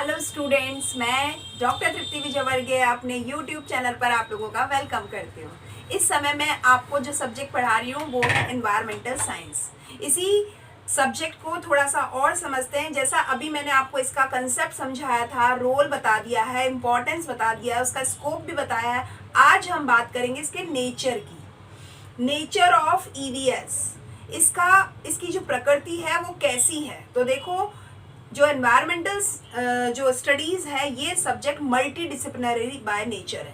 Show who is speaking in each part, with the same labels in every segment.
Speaker 1: Hello students, मैं doctor तृप्ति विजयवर्गीय अपने YouTube channel पर आप लोगों का वेलकम करती हूँ। इस समय मैं आपको जो सब्जेक्ट पढ़ा रही हूँ वो है एनवायरमेंटल साइंस। इसी सब्जेक्ट को थोड़ा सा और समझते हैं। जैसा अभी मैंने आपको इसका कंसेप्ट समझाया था, रोल बता दिया है, इम्पोर्टेंस बता दिया है, उसका स्कोप भी बताया है। आज हम बात करेंगे इसके नेचर की, नेचर ऑफ ईवीएस। इसकी जो प्रकृति है वो कैसी है। तो देखो, जो एनवायरमेंटल जो स्टडीज़ है ये subject multi disciplinary by nature है,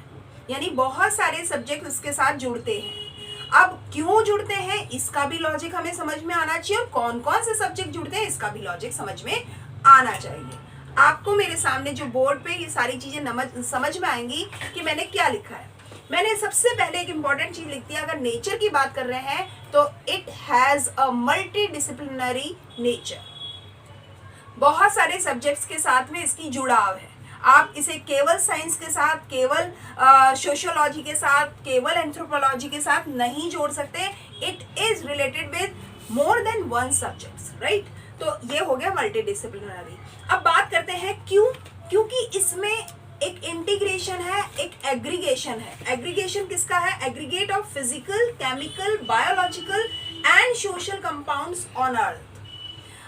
Speaker 1: यानी बहुत सारे सब्जेक्ट उसके साथ जुड़ते हैं। अब क्यों जुड़ते हैं इसका भी लॉजिक हमें समझ में आना चाहिए, और कौन कौन से सब्जेक्ट जुड़ते हैं इसका भी लॉजिक समझ में आना चाहिए। आपको मेरे सामने जो बोर्ड पे ये सारी चीज़ें समझ में आएंगी कि मैंने क्या लिखा है। मैंने सबसे पहले एक इम्पॉर्टेंट चीज़ लिख दी, अगर नेचर की बात कर रहे हैं तो it has a multi disciplinary nature. बहुत सारे सब्जेक्ट्स के साथ में इसकी जुड़ाव है। आप इसे केवल साइंस के साथ, केवल सोशियोलॉजी के साथ, केवल एंथ्रोपोलॉजी के साथ नहीं जोड़ सकते। It is related with more than one subjects, right. तो ये हो गया मल्टी डिसिप्लिनरी। अब बात करते हैं क्यों। क्योंकि इसमें एक इंटीग्रेशन है, एक एग्रीगेशन है। एग्रीगेशन किसका है? Aggregate of physical, chemical, biological and social compounds on earth.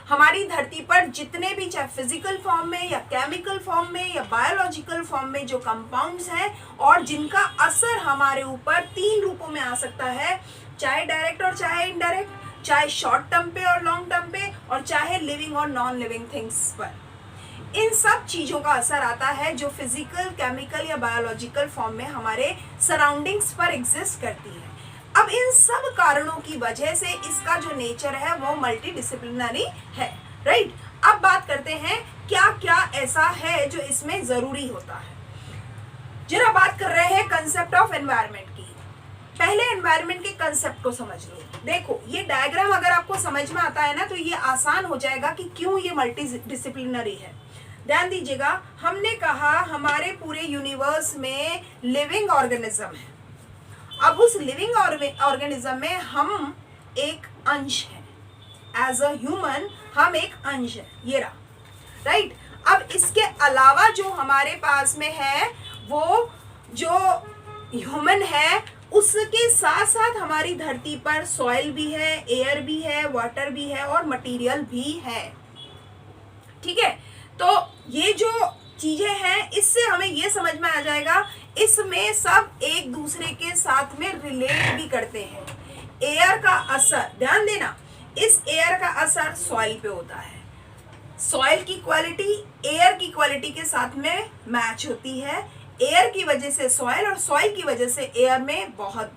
Speaker 1: हमारी धरती पर जितने भी, चाहे फिजिकल फॉर्म में या केमिकल फॉर्म में या बायोलॉजिकल फॉर्म में जो कंपाउंड्स हैं और जिनका असर हमारे ऊपर तीन रूपों में आ सकता है, चाहे डायरेक्ट और चाहे इनडायरेक्ट, चाहे शॉर्ट टर्म पे और लॉन्ग टर्म पे, और चाहे लिविंग और नॉन लिविंग थिंग्स पर। इन सब चीज़ों का असर आता है जो फिजिकल, केमिकल या बायोलॉजिकल फॉर्म में हमारे सराउंडिंग्स पर एग्जिस्ट करती है। अब इन सब कारणों की वजह से इसका जो नेचर है वो मल्टी डिसिप्लिनरी है, राइट। अब बात करते हैं क्या क्या ऐसा है जो इसमें जरूरी होता है। जरा बात कर रहे हैं कंसेप्ट ऑफ एनवायरनमेंट की। पहले एनवायरनमेंट के कंसेप्ट को समझ लो। देखो, ये डायग्राम अगर आपको समझ में आता है ना तो ये आसान हो जाएगा कि क्यों ये मल्टी डिसिप्लिनरी है। ध्यान दीजिएगा, हमने कहा हमारे पूरे यूनिवर्स में लिविंग ऑर्गेनिज्म है। अब उस लिविंग ऑर्गेनिज्म में हम एक अंश हैं। एज अ ह्यूमन हम एक अंश है, ये रहा, राइट। अब इसके अलावा जो हमारे पास में है वो जो ह्यूमन है, उसके साथ साथ हमारी धरती पर सॉइल भी है, एयर भी है, वाटर भी है और मटेरियल भी है, ठीक है। तो ये जो चीजें हैं इससे हमें ये समझ में आ जाएगा, इसमें सब एक दूसरे के साथ में रिलेट भी करते हैं। एयर का असर, ध्यान देना, इस एयर का असर सॉइल पे होता है। सॉइल की क्वालिटी एयर की क्वालिटी के साथ में मैच होती है। एयर की वजह से सॉइल और सॉइल की वजह से एयर में बहुत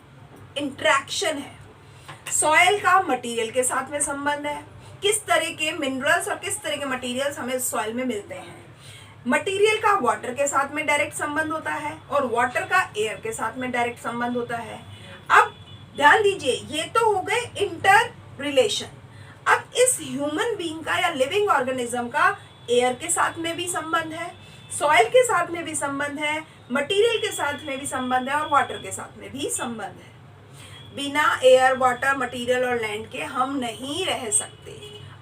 Speaker 1: इंट्रैक्शन है। सॉइल का मटेरियल के साथ में संबंध है, किस तरह के मिनरल्स और किस तरह के मटेरियल्स हमें सॉइल में मिलते हैं। मटेरियल का वाटर के साथ में डायरेक्ट संबंध होता है और वाटर का एयर के साथ में डायरेक्ट संबंध होता है। अब ध्यान दीजिए, ये तो हो गए इंटर रिलेशन। अब इस ह्यूमन बीइंग का या लिविंग ऑर्गेनिज्म का एयर के साथ में भी संबंध है, सॉइल के साथ में भी संबंध है, मटेरियल के साथ में भी संबंध है और वाटर के साथ में भी संबंध है। बिना एयर, वाटर, मटेरियल और लैंड के हम नहीं रह सकते।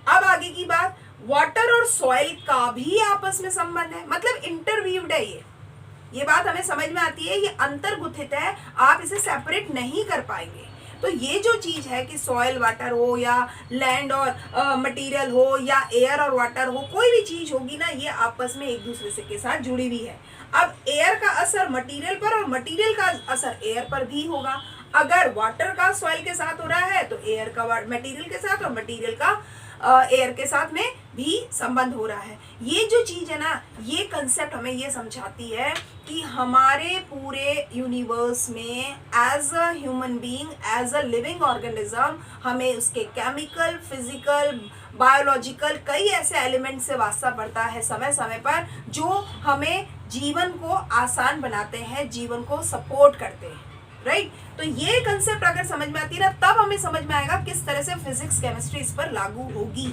Speaker 1: अब आगे की बात, वाटर और सॉइल का भी आपस में संबंध है, मतलब इंटरवीव्ड है। ये बात हमें समझ में आती है, ये अंतर्गुथित है, आप इसे सेपरेट नहीं कर पाएंगे। तो ये जो चीज है कि सॉइल वाटर हो या लैंड और मटेरियल हो या एयर और वाटर हो, कोई भी चीज होगी ना, ये आपस में एक दूसरे से के साथ जुड़ी हुई है। अब एयर का असर मटेरियल पर और मटेरियल का असर एयर पर भी होगा। अगर वाटर का सॉइल के साथ हो रहा है तो एयर का मटेरियल के साथ और मटेरियल का एयर के साथ में भी संबंध हो रहा है। ये जो चीज है ना, ये कंसेप्ट हमें ये समझाती है कि हमारे पूरे यूनिवर्स में as a human being, as a living organism, हमें उसके केमिकल, फिजिकल, बायोलॉजिकल कई ऐसे एलिमेंट से वास्ता पड़ता है समय समय पर, जो हमें जीवन को आसान बनाते हैं, जीवन को सपोर्ट करते हैं, राइट। तो ये कंसेप्ट अगर समझ में आती है ना, तब हमें समझ में आएगा किस तरह से फिजिक्स, केमिस्ट्री इस पर लागू होगी,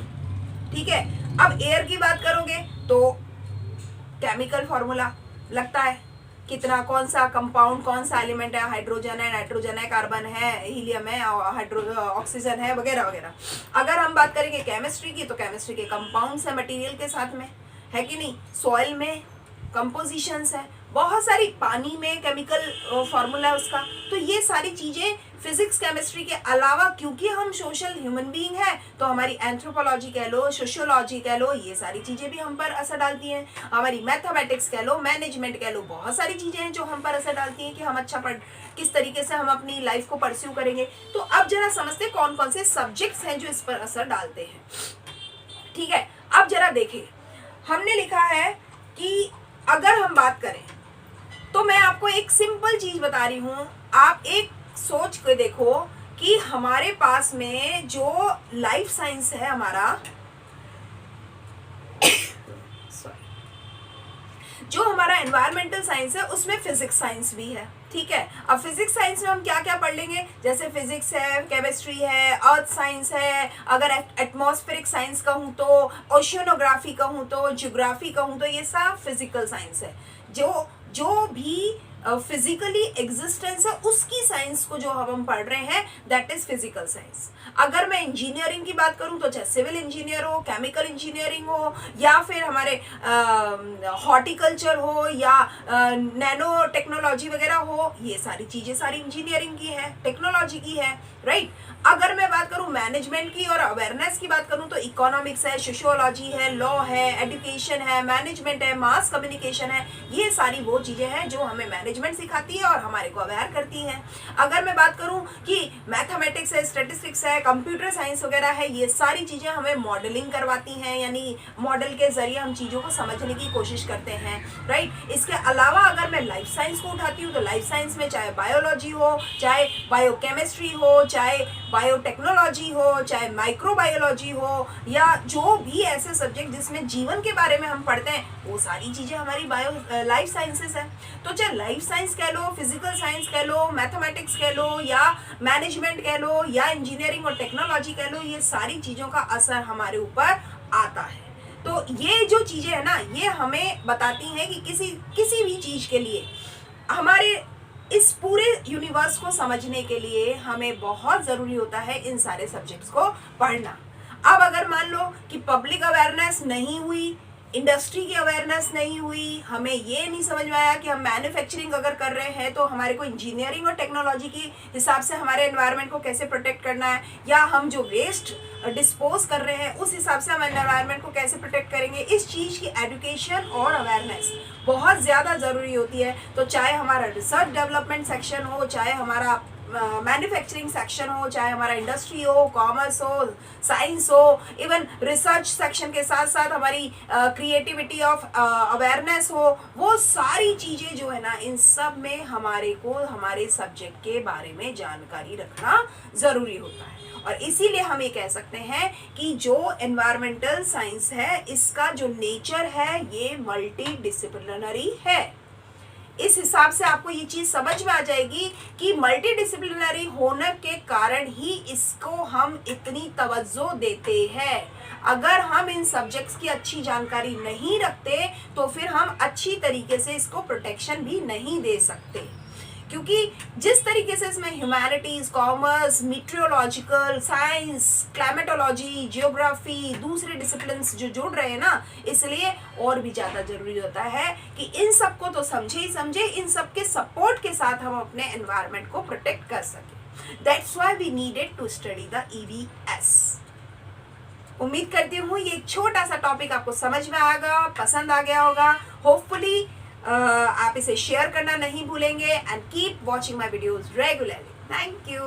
Speaker 1: ठीक है। अब एयर की बात करोगे तो केमिकल फॉर्मूला लगता है, कितना, कौन सा कंपाउंड, कौन सा एलिमेंट है, हाइड्रोजन है, नाइट्रोजन है, कार्बन है, हीलियम है, ऑक्सीजन है, वगैरह वगैरह। अगर हम बात करेंगे केमिस्ट्री की तो केमिस्ट्री के कंपाउंड्स है मटेरियल के साथ में, है कि नहीं, सॉइल में कंपोजिशंस है, बहुत सारी पानी में केमिकल फार्मूला है उसका। तो ये सारी चीज़ें फिजिक्स केमिस्ट्री के अलावा, क्योंकि हम सोशल ह्यूमन बीइंग है, तो हमारी एंथ्रोपोलॉजी कह लो, सोशियोलॉजी कह लो, ये सारी चीज़ें भी हम पर असर डालती हैं। हमारी मैथमेटिक्स कह लो, मैनेजमेंट कह लो, बहुत सारी चीज़ें हैं जो हम पर असर डालती हैं कि हम अच्छा पढ़, किस तरीके से हम अपनी लाइफ को परस्यू करेंगे। तो अब जरा समझते कौन कौन से सब्जेक्ट्स हैं जो इस पर असर डालते हैं। ठीक है, अब जरा देखिए, हमने लिखा है कि अगर हम बात करें तो मैं आपको एक सिंपल चीज बता रही हूं, आप एक सोच के देखो कि हमारे पास में जो लाइफ साइंस है हमारा जो हमारा एनवायरमेंटल साइंस है उसमें फिजिक्स साइंस भी है। ठीक है, अब फिजिक्स साइंस में हम क्या क्या पढ़ लेंगे, जैसे फिजिक्स है, केमिस्ट्री है, अर्थ साइंस है, अगर एटमॉस्फेरिक साइंस कहूँ तो, ओशियनोग्राफी कहूँ तो, ज्योग्राफी कहूँ तो, ये सब फिजिकल साइंस है। जो जो भी फिजिकली एग्जिस्टेंस है उसकी साइंस को जो हम पढ़ रहे हैं दैट इज फिजिकल साइंस। अगर मैं इंजीनियरिंग की बात करूं तो चाहे सिविल इंजीनियर हो, केमिकल इंजीनियरिंग हो, या फिर हमारे हॉर्टिकल्चर हो, या नैनो टेक्नोलॉजी वगैरह हो, ये सारी चीजें सारी इंजीनियरिंग की है, टेक्नोलॉजी की है, राइट। अगर मैं बात करूं मैनेजमेंट की और अवेयरनेस की बात करूं तो इकोनॉमिक्स है, सोशियोलॉजी है, लॉ है, एजुकेशन है, मैनेजमेंट है, मास कम्युनिकेशन है, ये सारी वो चीजें हैं जो हमें मैनेजमेंट सिखाती है और हमारे को अवेयर करती हैं। अगर मैं बात करूं कि मैथमेटिक्स है, स्टैटिस्टिक्स है, कंप्यूटर साइंस वगैरह है, ये सारी चीजें हमें मॉडलिंग करवाती हैं, यानी मॉडल के जरिए हम चीजों को समझने की कोशिश करते हैं, राइट। इसके अलावा अगर मैं लाइफ साइंस को उठाती हूँ तो लाइफ साइंस में चाहे बायोलॉजी हो, चाहे बायोकेमिस्ट्री हो, चाहे बायोटेक्नोलॉजी हो, चाहे माइक्रोबायोलॉजी हो, या जो भी ऐसे सब्जेक्ट जिसमें जीवन के बारे में हम पढ़ते हैं, वो सारी चीजें हमारी बायो लाइफ साइंसेस है। तो चाहे लाइफ साइंस कह लो, फिजिकल साइंस कह लो, मैथमेटिक्स कह लो, या मैनेजमेंट कह लो, या इंजीनियरिंग और टेक्नोलॉजी कह लो, ये सारी चीजों का असर हमारे ऊपर आता है। तो ये जो चीजें है ना, ये हमें बताती हैं कि किसी भी चीज के लिए, हमारे इस पूरे यूनिवर्स को समझने के लिए हमें बहुत ज़रूरी होता है इन सारे सब्जेक्ट्स को पढ़ना। अब अगर मान लो कि पब्लिक अवेयरनेस नहीं हुई, इंडस्ट्री की अवेयरनेस नहीं हुई, हमें ये नहीं समझ में आया कि हम मैन्युफैक्चरिंग अगर कर रहे हैं तो हमारे को इंजीनियरिंग और टेक्नोलॉजी के हिसाब से हमारे एनवायरनमेंट को कैसे प्रोटेक्ट करना है, या हम जो वेस्ट डिस्पोज कर रहे हैं उस हिसाब से हम एनवायरनमेंट को कैसे प्रोटेक्ट करेंगे, इस चीज़ की एजुकेशन और अवेयरनेस बहुत ज़्यादा ज़रूरी होती है। तो चाहे हमारा रिसर्च डेवलपमेंट सेक्शन हो, चाहे हमारा मैन्युफैक्चरिंग सेक्शन हो, चाहे हमारा इंडस्ट्री हो, कॉमर्स हो, साइंस हो, इवन रिसर्च सेक्शन के साथ साथ हमारी क्रिएटिविटी ऑफ अवेयरनेस हो, वो सारी चीज़ें जो है ना, इन सब में हमारे को हमारे सब्जेक्ट के बारे में जानकारी रखना ज़रूरी होता है। और इसीलिए हम ये कह सकते हैं कि जो एनवायरमेंटल साइंस है, इसका जो नेचर है ये मल्टी डिसिप्लिनरी है। इस हिसाब से आपको ये चीज़ समझ में आ जाएगी कि मल्टी डिसिप्लिनरी होने के कारण ही इसको हम इतनी तवज्जो देते हैं। अगर हम इन सब्जेक्ट्स की अच्छी जानकारी नहीं रखते तो फिर हम अच्छी तरीके से इसको प्रोटेक्शन भी नहीं दे सकते, क्योंकि जिस तरीके से इसमें humanities, commerce, meteorological science, climatology, geography, दूसरे डिसिप्लिन्स जो जुड़ रहे हैं ना, इसलिए और भी ज़्यादा जरूरी होता है कि इन सबको तो समझे ही समझे, इन सब के सपोर्ट के साथ हम अपने एनवायरनमेंट को प्रोटेक्ट कर सकें। That's why we needed to study the EVS। उम्मीद करती हूँ ये एक छोटा सा टॉपिक आपको समझ में आएगा, पसंद आ गया होगा। होपफुली आप इसे शेयर करना नहीं भूलेंगे and keep watching my videos regularly. Thank you.